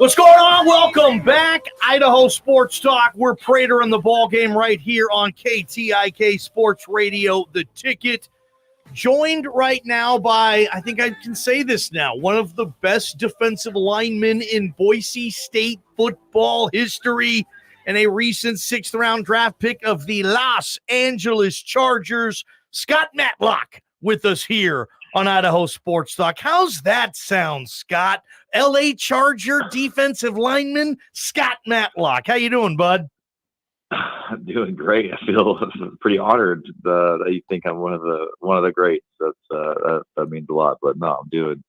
What's going on? Welcome back. Idaho Sports Talk. We're Prater the Ballgame right here on KTIK Sports Radio, The Ticket. Joined right now by, I think I can say this now, one of the best defensive linemen in Boise State football history and a recent sixth-round draft pick of the Los Angeles Chargers, Scott Matlock, with us here on Idaho Sports Talk. How's that sound, Scott? L.A. Charger defensive lineman, Scott Matlock. How you doing, bud? I'm doing great. I feel pretty honored that you think I'm one of the greats. That means a lot. But no, I'm doing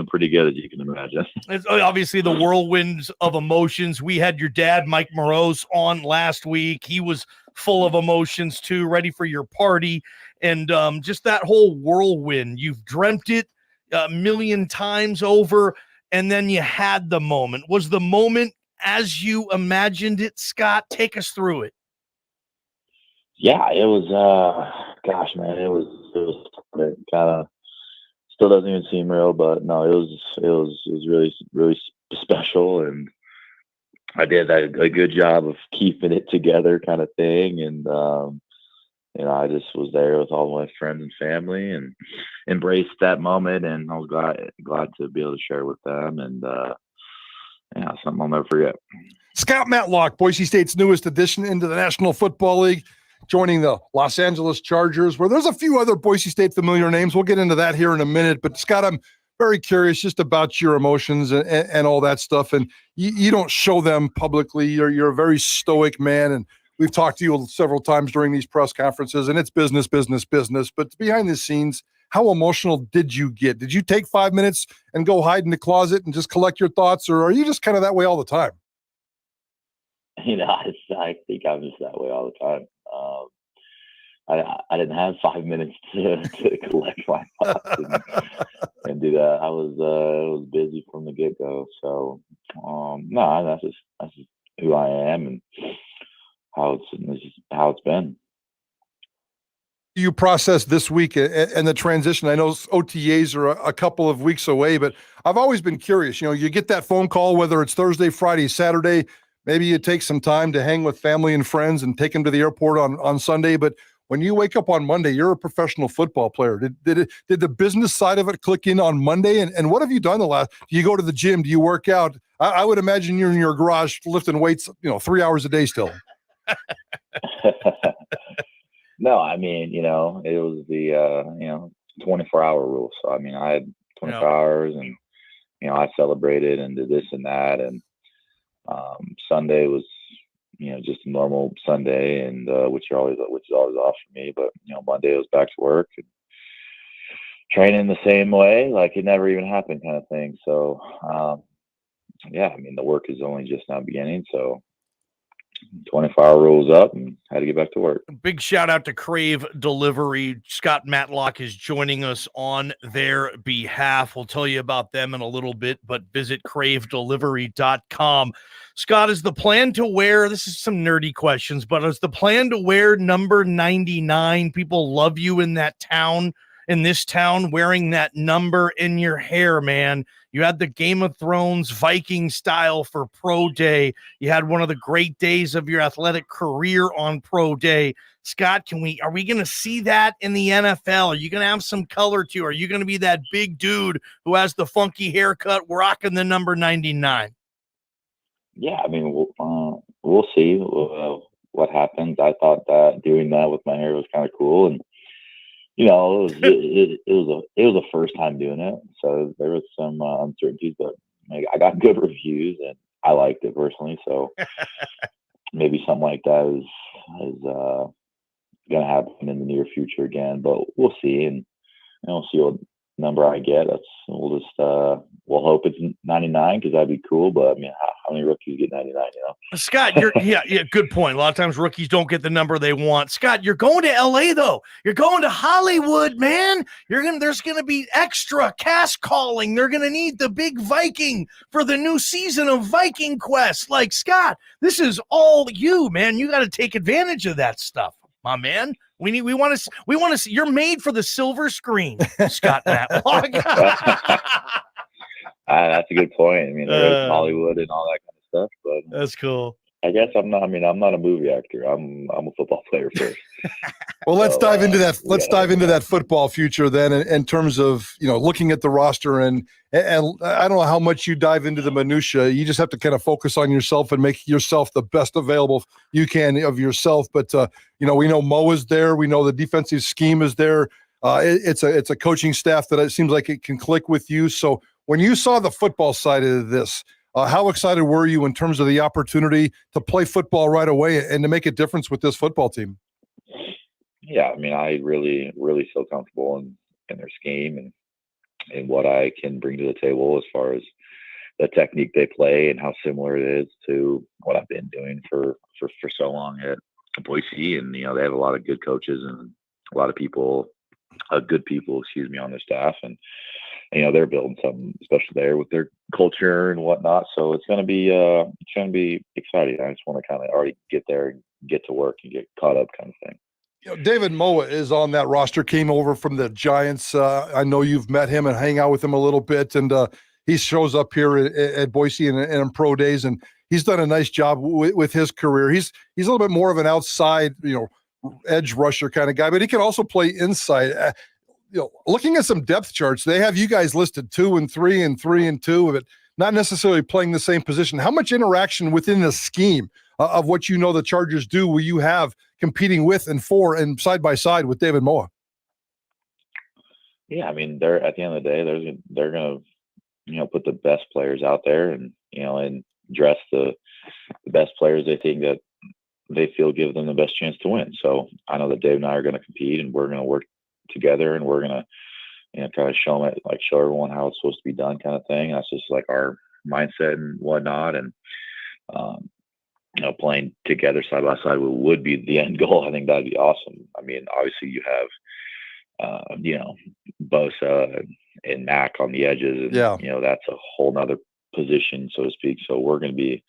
pretty good, as you can imagine. It's obviously the whirlwinds of emotions. We had your dad, Mike Morose, on last week. He was full of emotions too, ready for your party, and just that whole whirlwind. You've dreamt it a million times over, and then you had the moment. Was the moment as you imagined it, Scott? Take us through it. Yeah, it was. Gosh, man, it was kind of still doesn't even seem real, but no, it was really special, and I did a good job of keeping it together, kind of thing, and I just was there with all my friends and family and embraced that moment, and I was glad to be able to share with them, and something I'll never forget. Scott Matlock, Boise State's newest addition into the National Football League, joining the Los Angeles Chargers, where there's a few other Boise State familiar names. We'll get into that here in a minute. But, Scott, I'm very curious just about your emotions and all that stuff. And you don't show them publicly. You're a very stoic man. And we've talked to you several times during these press conferences, and it's business. But behind the scenes, how emotional did you get? Did you take 5 minutes and go hide in the closet and just collect your thoughts, or are you just kind of that way all the time? I think I'm just that way all the time. I didn't have 5 minutes to collect my thoughts and do that. I was busy from the get go. So no, that's just who I am and how it's been. You process this week and the transition? I know OTAs are a couple of weeks away, but I've always been curious. You get that phone call, whether it's Thursday, Friday, Saturday. Maybe you take some time to hang with family and friends and take them to the airport on Sunday. But when you wake up on Monday, you're a professional football player. Did the business side of it click in on Monday? And what have you done do you go to the gym? Do you work out? I would imagine you're in your garage lifting weights, 3 hours a day still. No, I mean, it was the 24-hour rule. So I mean, I had 24 hours, and I celebrated and did this and that, and Sunday was just a normal Sunday, and which is always off for me. But Monday I was back to work and training the same way, like it never even happened, kind of thing. So I mean, the work is only just now beginning. So 24-hour rules up and had to get back to work. Big shout out to Crave Delivery. Scott Matlock is joining us on their behalf. We'll tell you about them in a little bit, but visit cravedelivery.com. Scott, is the plan to wear, this is some nerdy questions, but is the plan to wear number 99? People love you in this town, wearing that number in your hair, man. You had the Game of Thrones Viking style for Pro Day. You had one of the great days of your athletic career on Pro Day. Scott, are we going to see that in the NFL? Are you going to have some color to you? Are you going to be that big dude who has the funky haircut rocking the number 99? Yeah, I mean, we'll see what happens. I thought that doing that with my hair was kind of cool, and it was a first time doing it, so there was some uncertainties, but I got good reviews and I liked it personally. So maybe something like that is going to happen in the near future again, but we'll see, and we'll see what number I get. We'll hope it's 99 because that'd be cool. But I mean, how many rookies get 99? Scott, good point. A lot of times rookies don't get the number they want. Scott, you're going to LA though. You're going to Hollywood, man. There's gonna be extra cast calling. They're gonna need the big Viking for the new season of Viking Quest. Like, Scott, this is all you, man. You got to take advantage of that stuff, my man. We want to see. You're made for the silver screen, Scott Matlock. That's a good point. I mean, there is Hollywood and all that kind of stuff, but that's cool. I guess I'm not. I mean, I'm not a movie actor. I'm a football player first. Well, let's dive into that. Let's dive into that football future then, in terms of looking at the roster and I don't know how much you dive into the minutia. You just have to kind of focus on yourself and make yourself the best available you can of yourself. But we know Mo is there. We know the defensive scheme is there. It's a coaching staff that it seems like it can click with you. So when you saw the football side of this, how excited were you in terms of the opportunity to play football right away and to make a difference with this football team? Yeah, I mean, I really, really feel comfortable in their scheme and what I can bring to the table as far as the technique they play and how similar it is to what I've been doing for so long at Boise. And, they have a lot of good coaches and a lot of people, good people, on their staff. And, they're building something special there with their culture and whatnot. So it's going to be exciting. I just want to kind of already get there and get to work and get caught up kind of thing. David Moa is on that roster, came over from the Giants. I know you've met him and hang out with him a little bit. And he shows up here at Boise and in pro days, and he's done a nice job with his career. He's a little bit more of an outside, edge rusher kind of guy, but he can also play inside. Looking at some depth charts, they have you guys listed 2 and 3 and 3 and 2, but not necessarily playing the same position. How much interaction within the scheme of what the Chargers do will you have competing with and for and side by side with David Moa? Yeah, I mean, they're at the end of the day, they're going to put the best players out there and and dress the best players they think that they feel give them the best chance to win. So I know that Dave and I are going to compete, and we're going to work together, and we're going to try to show everyone how it's supposed to be done, kind of thing. That's just like our mindset and whatnot. And playing together side by side would be the end goal. I think that'd be awesome. I mean, obviously you have Bosa and Mac on the edges, and that's a whole nother position, so to speak. So we're going to be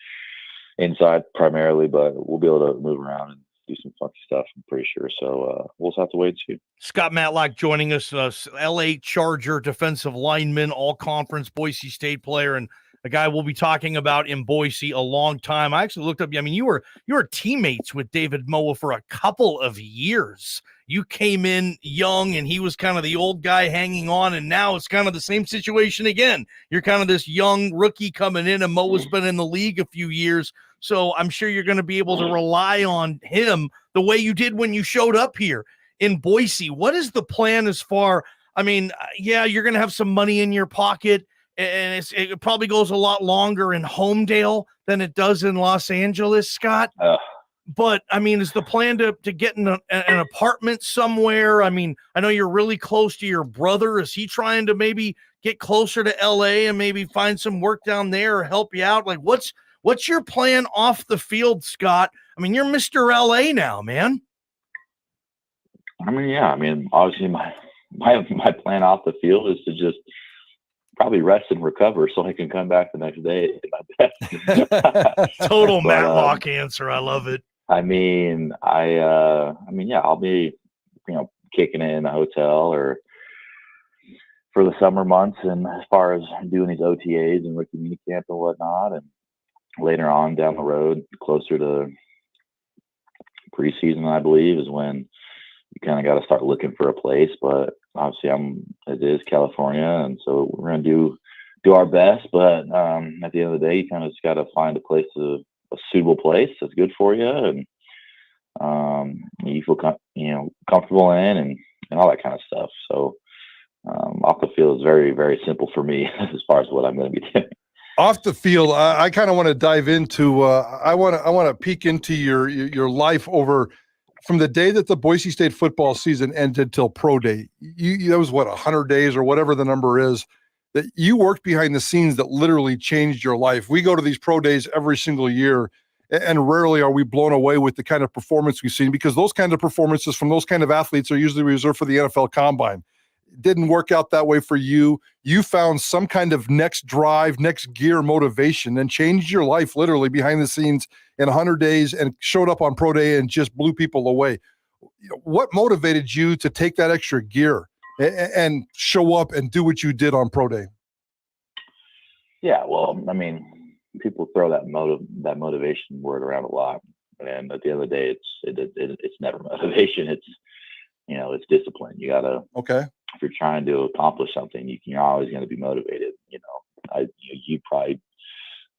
inside primarily, but we'll be able to move around and do some funky stuff, I'm pretty sure. So we'll just have to wait and see. Scott Matlock joining us, LA Charger defensive lineman, all-conference Boise State player, and a guy we'll be talking about in Boise a long time. I actually looked up, I mean, you were teammates with David Moa for a couple of years. You came in young, and he was kind of the old guy hanging on, and now it's kind of the same situation again. You're kind of this young rookie coming in, and Moa's been in the league a few years. So I'm sure you're going to be able to rely on him the way you did when you showed up here in Boise. What is the plan as far? I mean, you're going to have some money in your pocket, and it probably goes a lot longer in Homedale than it does in Los Angeles, Scott. But I mean, is the plan to get in an apartment somewhere? I mean, I know you're really close to your brother. Is he trying to maybe get closer to LA and maybe find some work down there or help you out? Like, what's your plan off the field, Scott? I mean, you're Mr. LA now, man. I mean, obviously my plan off the field is to just probably rest and recover so I can come back the next day and my best. Total Matlock answer. I love it. I'll be, kicking it in the hotel or for the summer months, and as far as doing these OTAs and rookie mini camp and whatnot, and later on down the road, closer to preseason, I believe, is when you kind of got to start looking for a place. But obviously it is California, and so we're going to do our best. But at the end of the day, you kind of just got to find a suitable place that's good for you, and you feel comfortable in, and all that kind of stuff. So off the field is very, very simple for me as far as what I'm going to be doing. Off the field, I kind of want to dive into. I want to peek into your life over from the day that the Boise State football season ended till pro day. That was 100 days or whatever the number is that you worked behind the scenes that literally changed your life. We go to these pro days every single year, and rarely are we blown away with the kind of performance we've seen, because those kind of performances from those kind of athletes are usually reserved for the NFL Combine. It didn't work out that way for you. You found some kind of next drive, next gear motivation, and changed your life literally behind the scenes in 100 days and showed up on pro day and just blew people away. What motivated you to take that extra gear and show up and do what you did on pro day? Yeah, well, I mean, people throw that motivation word around a lot, and at the end of the day, it's never motivation. It's discipline. You gotta, Okay. if you're trying to accomplish something, you're always going to be motivated. You probably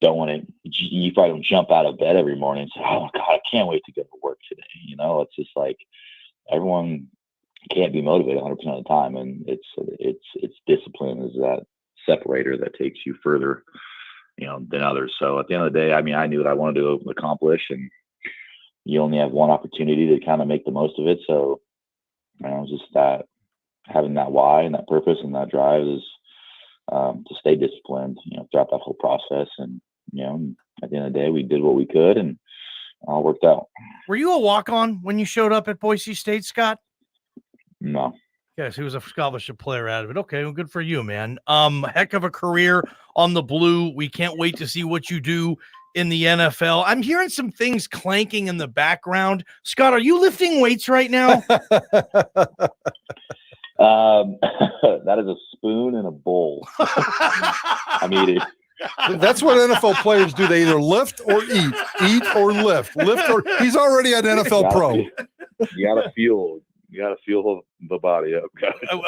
don't want to. You probably don't jump out of bed every morning and say, "Oh God, I can't wait to go to work today." It's just like everyone can't be motivated 100% of the time, and it's discipline is that separator that takes you further, than others. So at the end of the day, I mean, I knew what I wanted to accomplish, and you only have one opportunity to kind of make the most of it. So, just that having that why and that purpose and that drive is to stay disciplined, throughout that whole process. And, at the end of the day, we did what we could and all worked out. Were you a walk-on when you showed up at Boise State, Scott? No. Yes, he was a scholarship player out of it. Okay, well, good for you, man. Heck of a career on the blue. We can't wait to see what you do in the NFL. I'm hearing some things clanking in the background. Scott, are you lifting weights right now? That is a spoon and a bowl. I mean, that's what NFL players do. They either lift or eat or lift or he's already an NFL pro. You gotta fuel the body up.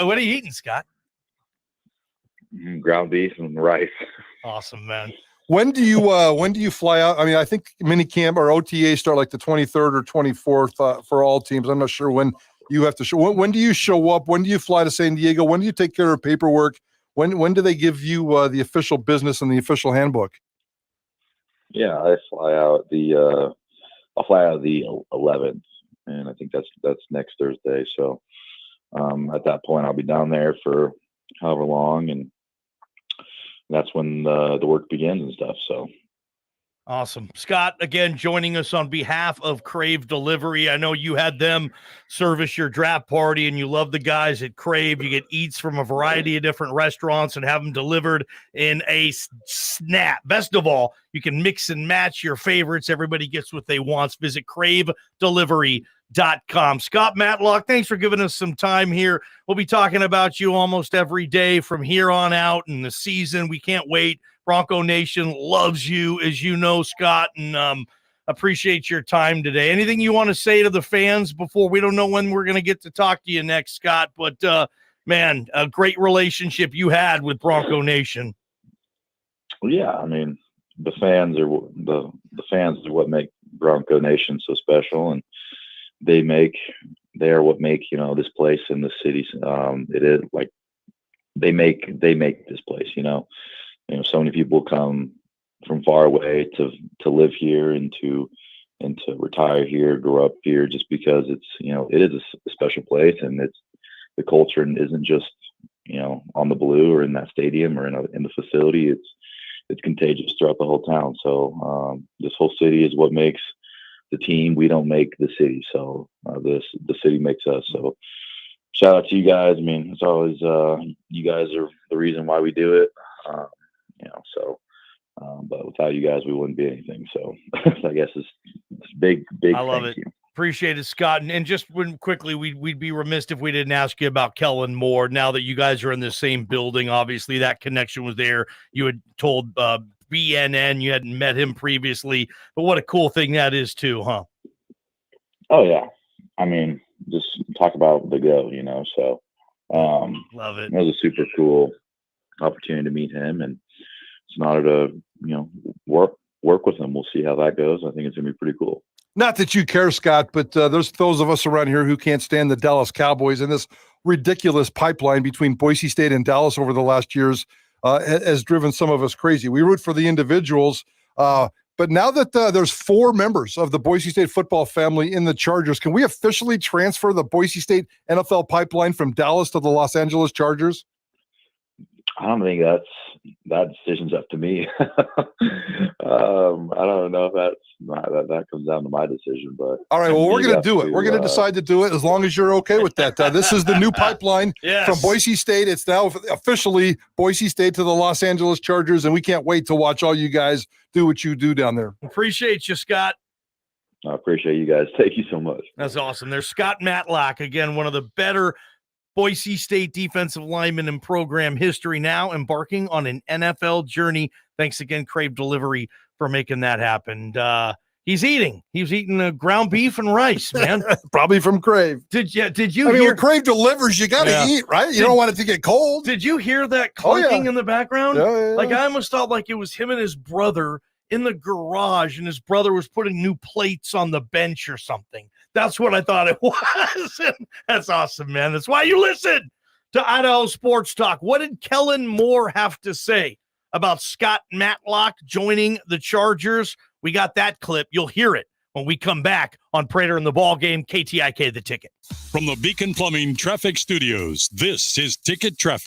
What are you eating, Scott? Ground beef and rice. Awesome, man. When do you fly out? I mean, I think mini camp or OTA start like the 23rd or 24th for all teams. I'm not sure when you have to show. When do you show up? When do you fly to San Diego? When do you take care of paperwork? When do they give you the official business and the official handbook? Yeah, I'll fly out the 11th, and I think that's next Thursday. So at that point, I'll be down there for however long, and that's when the work begins and stuff. So awesome. Scott, again, joining us on behalf of Crave Delivery. I know you had them service your draft party, and you love the guys at Crave. You get eats from a variety of different restaurants and have them delivered in a snap. Best of all, you can mix and match your favorites. Everybody gets what they want. Visit cravedelivery.com. Scott Matlock, thanks for giving us some time here. We'll be talking about you almost every day from here on out in the season. We can't wait. Bronco Nation loves you, as you know, Scott, and appreciate your time today. Anything you want to say to the fans before? We don't know when we're going to get to talk to you next, Scott, but man, a great relationship you had with Bronco Nation. Well, yeah, I mean, the fans are what make Bronco Nation so special, and they are what make this place in the city. It is like they make this place. So many people come from far away to live here and to retire here, grow up here, just because it's it is a special place, and it's the culture isn't just on the blue or in that stadium or in the facility. It's contagious throughout the whole town. So this whole city is what makes the team. We don't make the city, so the city makes us. So shout out to you guys. I mean, it's always you guys are the reason why we do it. But without you guys, we wouldn't be anything. So I guess it's big. I love it. You. Appreciate it, Scott. And just quickly, we'd be remiss if we didn't ask you about Kellen Moore. Now that you guys are in the same building, obviously that connection was there. You had told BNN you hadn't met him previously, but what a cool thing that is too, huh? Oh yeah. I mean, just talk about the go, so love it. It was a super cool opportunity to meet him, and it's an honor to work with him. We'll see how that goes. I think it's gonna be pretty cool. Not that you care, Scott, but there's those of us around here who can't stand the Dallas Cowboys, and this ridiculous pipeline between Boise State and Dallas over the last years has driven some of us crazy. We root for the individuals, but now that there's 4 members of the Boise State football family in the Chargers, can we officially transfer the Boise State NFL pipeline from Dallas to the Los Angeles Chargers? I don't think that decision's up to me. I don't know if that comes down to my decision, but all right. Well, we're going to do it. We're going to decide to do it as long as you're okay with that. This is the new pipeline from Boise State. It's now officially Boise State to the Los Angeles Chargers, and we can't wait to watch all you guys do what you do down there. Appreciate you, Scott. I appreciate you guys. Thank you so much. That's awesome. There's Scott Matlock, again, one of the better Boise State defensive lineman in program history, now embarking on an NFL journey. Thanks again, Crave Delivery, for making that happen. He's eating. He's eating ground beef and rice, man. Probably from Crave. Did you I mean, hear? when Crave delivers, you got to eat, right? You don't want it to get cold. Did you hear that clunking in the background? Yeah. Like, I almost felt like it was him and his brother in the garage, and his brother was putting new plates on the bench or something. That's what I thought it was. And that's awesome, man. That's why you listen to Idaho Sports Talk. What did Kellen Moore have to say about Scott Matlock joining the Chargers? We got that clip. You'll hear it when we come back on Prater the Ballgame, KTIK The Ticket. From the Beacon Plumbing Traffic Studios, this is Ticket Traffic.